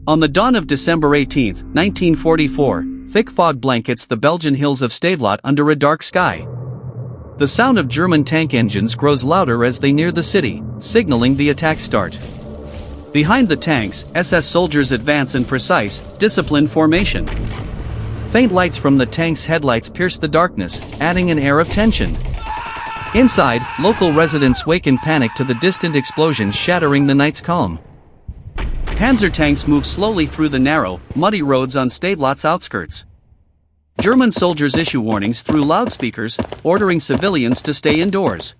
On the dawn of December 18, 1944, thick fog blankets the Belgian hills of Stavelot under a dark sky. The sound of German tank engines grows louder as they near the city, signaling the attack start. Behind the tanks, SS soldiers advance in precise, disciplined formation. Faint lights from the tank's headlights pierce the darkness, adding an air of tension. Inside, local residents wake in panic to the distant explosions shattering the night's calm. Panzer tanks move slowly through the narrow, muddy roads on Stavelot's outskirts. German soldiers issue warnings through loudspeakers, ordering civilians to stay indoors.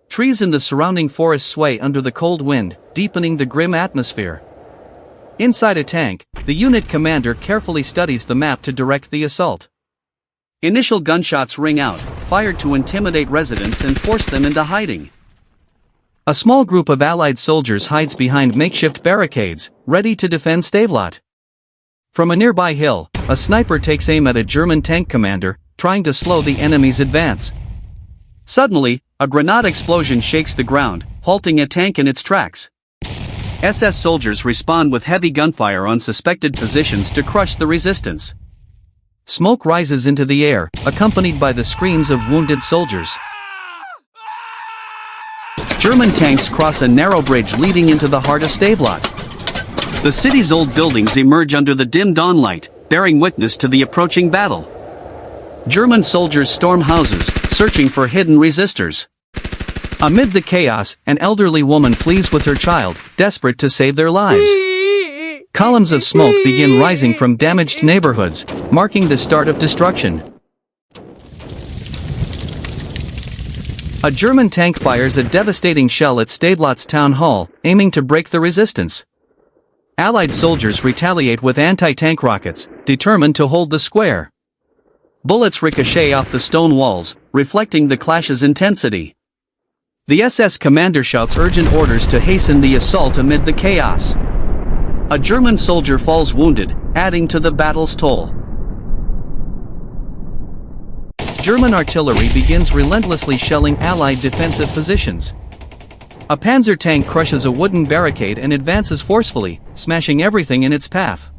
Trees in the surrounding forest sway under the cold wind, deepening the grim atmosphere. Inside a tank, the unit commander carefully studies the map to direct the assault. Initial gunshots ring out, fired to intimidate residents and force them into hiding. A small group of Allied soldiers hides behind makeshift barricades, ready to defend Stavelot. From a nearby hill, a sniper takes aim at a German tank commander, trying to slow the enemy's advance. Suddenly, a grenade explosion shakes the ground, halting a tank in its tracks. SS soldiers respond with heavy gunfire on suspected positions to crush the resistance. Smoke rises into the air, accompanied by the screams of wounded soldiers. German tanks cross a narrow bridge leading into the heart of Stavelot. The city's old buildings emerge under the dim dawnlight, bearing witness to the approaching battle. German soldiers storm houses, searching for hidden resistors. Amid the chaos, an elderly woman flees with her child, desperate to save their lives. Columns of smoke begin rising from damaged neighborhoods, marking the start of destruction. A German tank fires a devastating shell at Stavelot's town hall, aiming to break the resistance. Allied soldiers retaliate with anti-tank rockets, determined to hold the square. Bullets ricochet off the stone walls, reflecting the clash's intensity. The SS commander shouts urgent orders to hasten the assault amid the chaos. A German soldier falls wounded, adding to the battle's toll. German artillery begins relentlessly shelling Allied defensive positions. A panzer tank crushes a wooden barricade and advances forcefully, smashing everything in its path.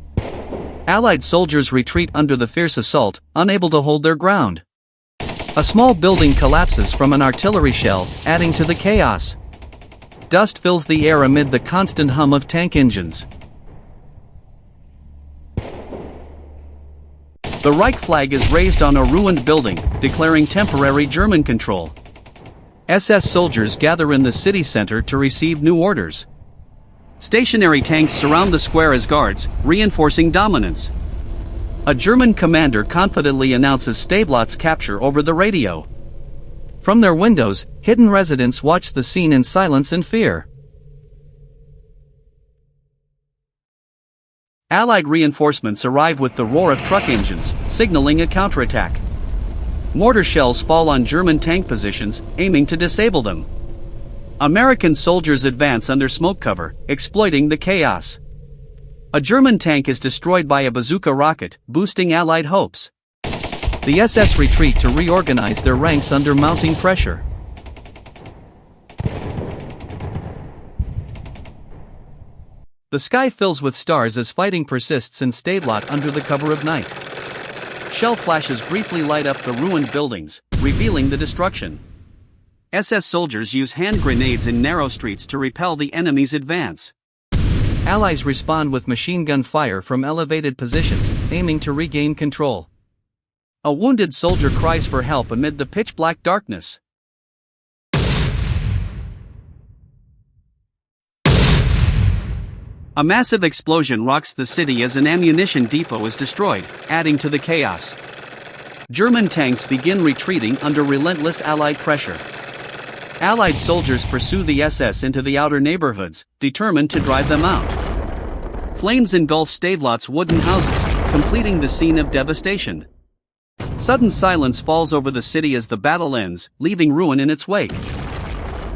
Allied soldiers retreat under the fierce assault, unable to hold their ground. A small building collapses from an artillery shell, adding to the chaos. Dust fills the air amid the constant hum of tank engines. The Reich flag is raised on a ruined building, declaring temporary German control. SS soldiers gather in the city center to receive new orders. Stationary tanks surround the square as guards, reinforcing dominance. A German commander confidently announces Stavelot's capture over the radio. From their windows, hidden residents watch the scene in silence and fear. Allied reinforcements arrive with the roar of truck engines, signaling a counterattack. Mortar shells fall on German tank positions, aiming to disable them. American soldiers advance under smoke cover, exploiting the chaos. A German tank is destroyed by a bazooka rocket, boosting Allied hopes. The SS retreat to reorganize their ranks under mounting pressure. The sky fills with stars as fighting persists in Stavelot under the cover of night. Shell flashes briefly light up the ruined buildings, revealing the destruction. SS soldiers use hand grenades in narrow streets to repel the enemy's advance. Allies respond with machine gun fire from elevated positions, aiming to regain control. A wounded soldier cries for help amid the pitch-black darkness. A massive explosion rocks the city as an ammunition depot is destroyed, adding to the chaos. German tanks begin retreating under relentless Allied pressure. Allied soldiers pursue the SS into the outer neighborhoods, determined to drive them out. Flames engulf Stavelot's wooden houses, completing the scene of devastation. Sudden silence falls over the city as the battle ends, leaving ruin in its wake.